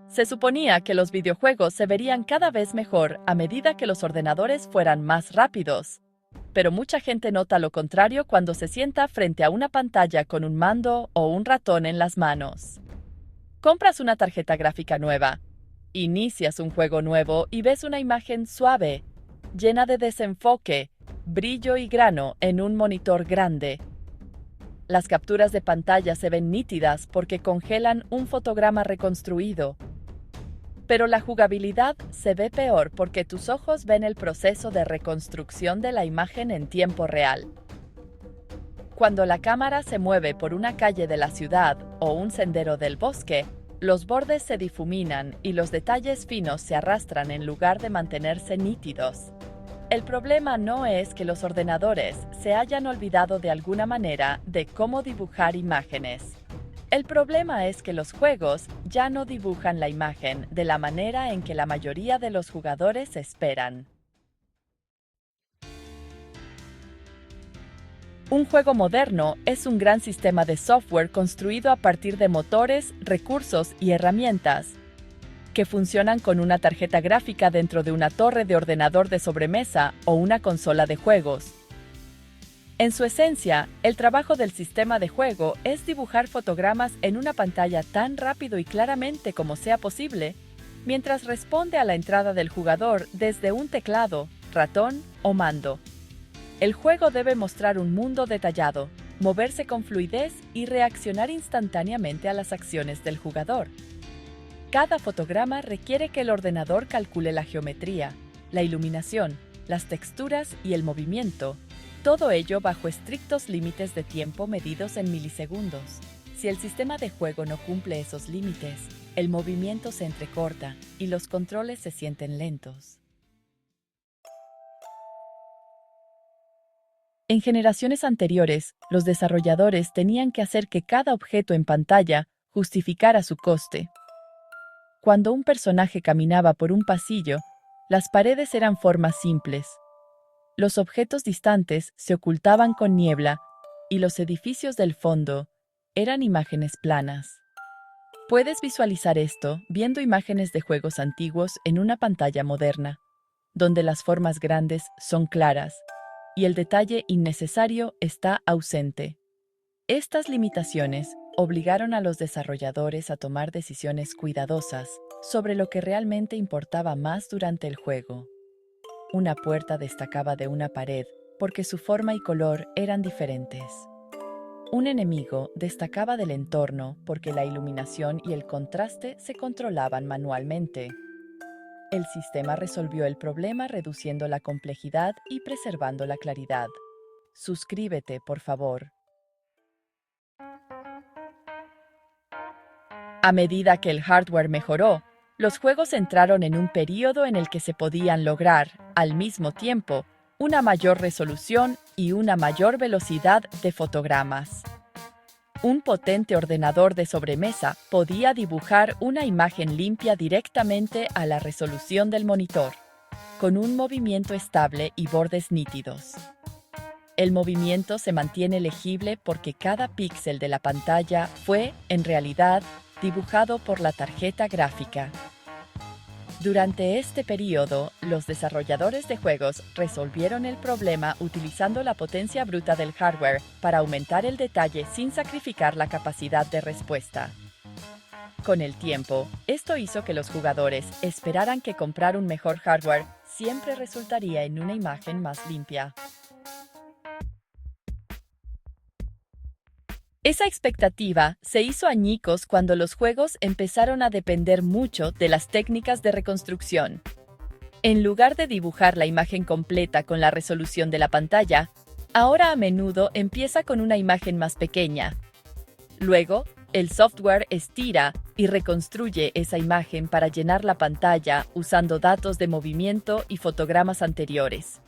Se suponía que los videojuegos se verían cada vez mejor a medida que los ordenadores fueran más rápidos. Pero mucha gente nota lo contrario cuando se sienta frente a una pantalla con un mando o un ratón en las manos. Compras una tarjeta gráfica nueva, inicias un juego nuevo y ves una imagen suave, llena de desenfoque, brillo y grano en un monitor grande. Las capturas de pantalla se ven nítidas porque congelan un fotograma reconstruido. Pero la jugabilidad se ve peor porque tus ojos ven el proceso de reconstrucción de la imagen en tiempo real. Cuando la cámara se mueve por una calle de la ciudad o un sendero del bosque, los bordes se difuminan y los detalles finos se arrastran en lugar de mantenerse nítidos. El problema no es que los ordenadores se hayan olvidado de alguna manera de cómo dibujar imágenes. El problema es que los juegos ya no dibujan la imagen de la manera en que la mayoría de los jugadores esperan. Un juego moderno es un gran sistema de software construido a partir de motores, recursos y herramientas que funcionan con una tarjeta gráfica dentro de una torre de ordenador de sobremesa o una consola de juegos. En su esencia, el trabajo del sistema de juego es dibujar fotogramas en una pantalla tan rápido y claramente como sea posible, mientras responde a la entrada del jugador desde un teclado, ratón o mando. El juego debe mostrar un mundo detallado, moverse con fluidez y reaccionar instantáneamente a las acciones del jugador. Cada fotograma requiere que el ordenador calcule la geometría, la iluminación, las texturas y el movimiento, todo ello bajo estrictos límites de tiempo medidos en milisegundos. Si el sistema de juego no cumple esos límites, el movimiento se entrecorta y los controles se sienten lentos. En generaciones anteriores, los desarrolladores tenían que hacer que cada objeto en pantalla justificara su coste. Cuando un personaje caminaba por un pasillo, las paredes eran formas simples. Los objetos distantes se ocultaban con niebla y los edificios del fondo eran imágenes planas. Puedes visualizar esto viendo imágenes de juegos antiguos en una pantalla moderna, donde las formas grandes son claras y el detalle innecesario está ausente. Estas limitaciones obligaron a los desarrolladores a tomar decisiones cuidadosas sobre lo que realmente importaba más durante el juego. Una puerta destacaba de una pared porque su forma y color eran diferentes. Un enemigo destacaba del entorno porque la iluminación y el contraste se controlaban manualmente. El sistema resolvió el problema reduciendo la complejidad y preservando la claridad. Suscríbete, por favor. A medida que el hardware mejoró, los juegos entraron en un período en el que se podían lograr, al mismo tiempo, una mayor resolución y una mayor velocidad de fotogramas. Un potente ordenador de sobremesa podía dibujar una imagen limpia directamente a la resolución del monitor, con un movimiento estable y bordes nítidos. El movimiento se mantiene legible porque cada píxel de la pantalla fue, en realidad, dibujado por la tarjeta gráfica. Durante este periodo, los desarrolladores de juegos resolvieron el problema utilizando la potencia bruta del hardware para aumentar el detalle sin sacrificar la capacidad de respuesta. Con el tiempo, esto hizo que los jugadores esperaran que comprar un mejor hardware siempre resultaría en una imagen más limpia. Esa expectativa se hizo añicos cuando los juegos empezaron a depender mucho de las técnicas de reconstrucción. En lugar de dibujar la imagen completa con la resolución de la pantalla, ahora a menudo empieza con una imagen más pequeña. Luego, el software estira y reconstruye esa imagen para llenar la pantalla usando datos de movimiento y fotogramas anteriores.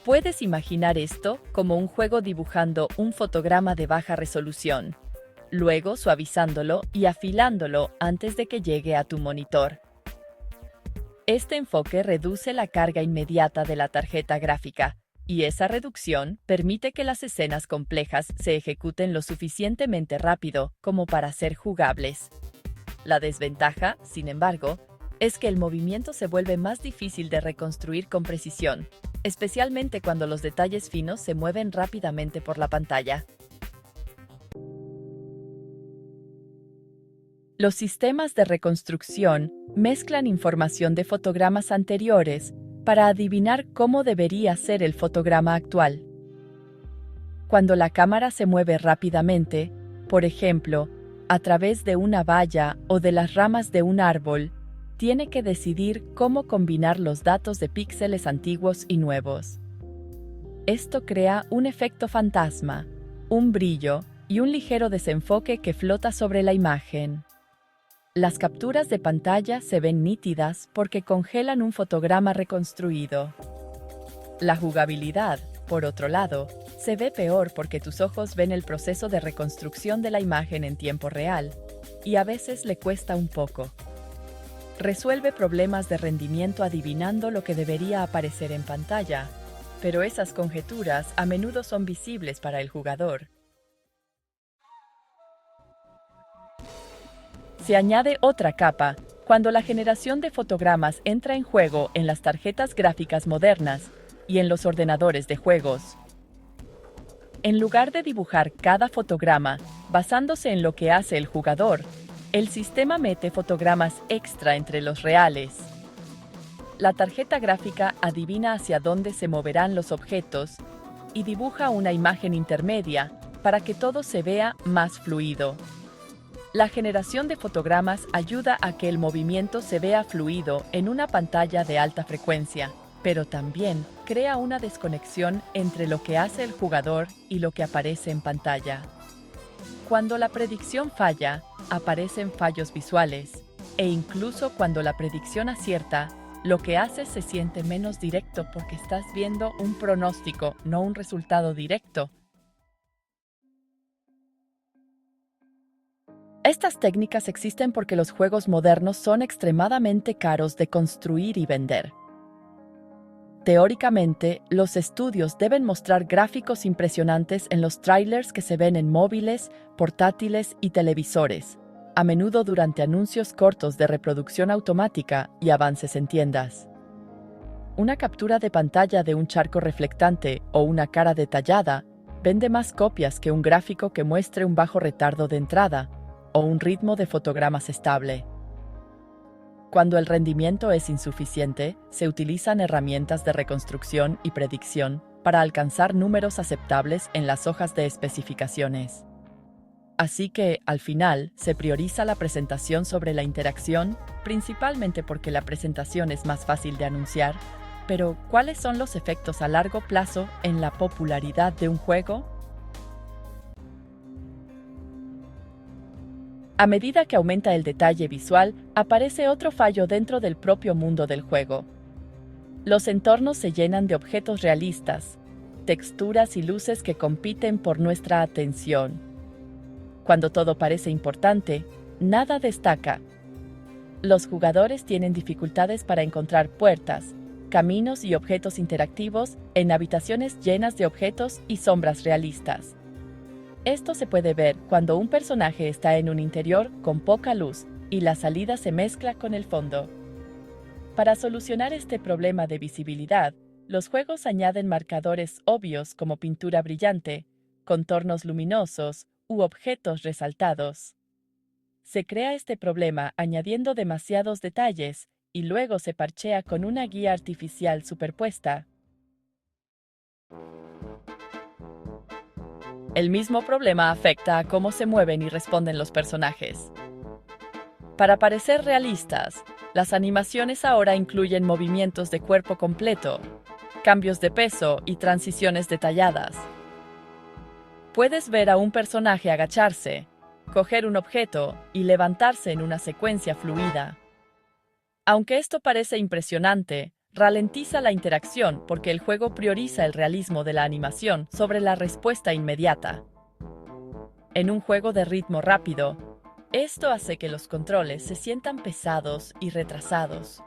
Puedes imaginar esto como un juego dibujando un fotograma de baja resolución, luego suavizándolo y afilándolo antes de que llegue a tu monitor. Este enfoque reduce la carga inmediata de la tarjeta gráfica Y esa reducción permite que las escenas complejas se ejecuten lo suficientemente rápido como para ser jugables. La desventaja, sin embargo, es que el movimiento se vuelve más difícil de reconstruir con precisión, especialmente cuando los detalles finos se mueven rápidamente por la pantalla. Los sistemas de reconstrucción mezclan información de fotogramas anteriores para adivinar cómo debería ser el fotograma actual. Cuando la cámara se mueve rápidamente, por ejemplo, a través de una valla o de las ramas de un árbol, tiene que decidir cómo combinar los datos de píxeles antiguos y nuevos. Esto crea un efecto fantasma, un brillo y un ligero desenfoque que flota sobre la imagen. Las capturas de pantalla se ven nítidas porque congelan un fotograma reconstruido. La jugabilidad, por otro lado, se ve peor porque tus ojos ven el proceso de reconstrucción de la imagen en tiempo real, y a veces le cuesta un poco. Resuelve problemas de rendimiento adivinando lo que debería aparecer en pantalla, pero esas conjeturas a menudo son visibles para el jugador. Se añade otra capa cuando la generación de fotogramas entra en juego en las tarjetas gráficas modernas y en los ordenadores de juegos. En lugar de dibujar cada fotograma basándose en lo que hace el jugador, el sistema mete fotogramas extra entre los reales. La tarjeta gráfica adivina hacia dónde se moverán los objetos y dibuja una imagen intermedia para que todo se vea más fluido. La generación de fotogramas ayuda a que el movimiento se vea fluido en una pantalla de alta frecuencia, pero también crea una desconexión entre lo que hace el jugador y lo que aparece en pantalla. Cuando la predicción falla, aparecen fallos visuales, e incluso cuando la predicción acierta, lo que haces se siente menos directo porque estás viendo un pronóstico, no un resultado directo. Estas técnicas existen porque los juegos modernos son extremadamente caros de construir y vender. Teóricamente, los estudios deben mostrar gráficos impresionantes en los trailers que se ven en móviles, portátiles y televisores, a menudo durante anuncios cortos de reproducción automática y avances en tiendas. Una captura de pantalla de un charco reflectante o una cara detallada vende más copias que un gráfico que muestre un bajo retardo de entrada o un ritmo de fotogramas estable. Cuando el rendimiento es insuficiente, se utilizan herramientas de reconstrucción y predicción para alcanzar números aceptables en las hojas de especificaciones. Así que, al final, se prioriza la presentación sobre la interacción, principalmente porque la presentación es más fácil de anunciar. Pero, ¿cuáles son los efectos a largo plazo en la popularidad de un juego? A medida que aumenta el detalle visual, aparece otro fallo dentro del propio mundo del juego. Los entornos se llenan de objetos realistas, texturas y luces que compiten por nuestra atención. Cuando todo parece importante, nada destaca. Los jugadores tienen dificultades para encontrar puertas, caminos y objetos interactivos en habitaciones llenas de objetos y sombras realistas. Esto se puede ver cuando un personaje está en un interior con poca luz y la salida se mezcla con el fondo. Para solucionar este problema de visibilidad, los juegos añaden marcadores obvios como pintura brillante, contornos luminosos u objetos resaltados. Se crea este problema añadiendo demasiados detalles y luego se parchea con una guía artificial superpuesta. El mismo problema afecta a cómo se mueven y responden los personajes. Para parecer realistas, las animaciones ahora incluyen movimientos de cuerpo completo, cambios de peso y transiciones detalladas. Puedes ver a un personaje agacharse, coger un objeto y levantarse en una secuencia fluida. Aunque esto parece impresionante, ralentiza la interacción porque el juego prioriza el realismo de la animación sobre la respuesta inmediata. En un juego de ritmo rápido, esto hace que los controles se sientan pesados y retrasados.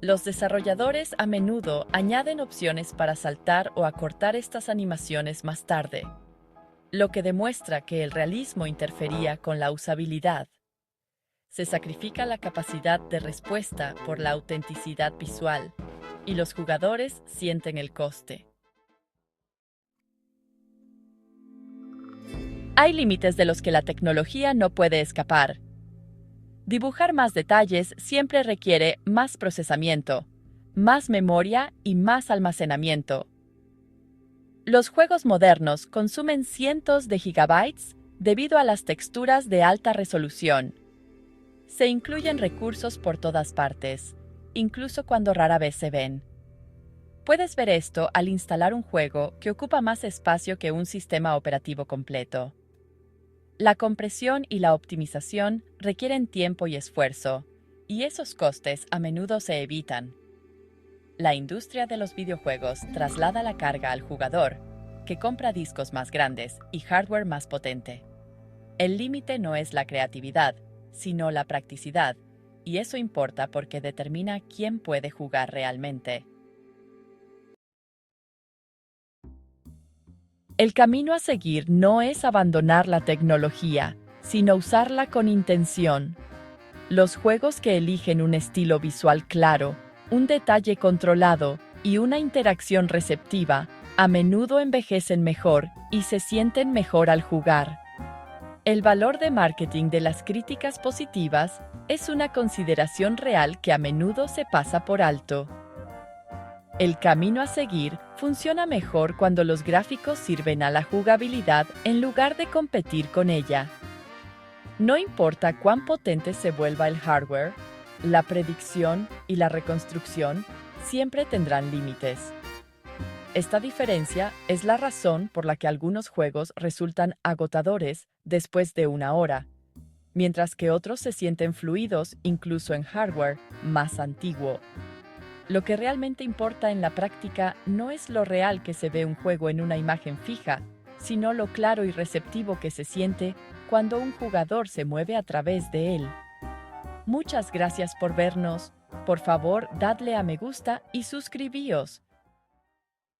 Los desarrolladores a menudo añaden opciones para saltar o acortar estas animaciones más tarde, lo que demuestra que el realismo interfería con la usabilidad. Se sacrifica la capacidad de respuesta por la autenticidad visual, y los jugadores sienten el coste. Hay límites de los que la tecnología no puede escapar. Dibujar más detalles siempre requiere más procesamiento, más memoria y más almacenamiento. Los juegos modernos consumen cientos de gigabytes debido a las texturas de alta resolución. Se incluyen recursos por todas partes, incluso cuando rara vez se ven. Puedes ver esto al instalar un juego que ocupa más espacio que un sistema operativo completo. La compresión y la optimización requieren tiempo y esfuerzo, y esos costes a menudo se evitan. La industria de los videojuegos traslada la carga al jugador, que compra discos más grandes y hardware más potente. El límite no es la creatividad, sino la practicidad, y eso importa porque determina quién puede jugar realmente. El camino a seguir no es abandonar la tecnología, sino usarla con intención. Los juegos que eligen un estilo visual claro, un detalle controlado y una interacción receptiva, a menudo envejecen mejor y se sienten mejor al jugar. El valor de marketing de las críticas positivas es una consideración real que a menudo se pasa por alto. El camino a seguir funciona mejor cuando los gráficos sirven a la jugabilidad en lugar de competir con ella. No importa cuán potente se vuelva el hardware, la predicción y la reconstrucción siempre tendrán límites. Esta diferencia es la razón por la que algunos juegos resultan agotadores después de una hora, mientras que otros se sienten fluidos incluso en hardware más antiguo. Lo que realmente importa en la práctica no es lo real que se ve un juego en una imagen fija, sino lo claro y receptivo que se siente cuando un jugador se mueve a través de él. Muchas gracias por vernos. Por favor, dadle a me gusta y suscribíos.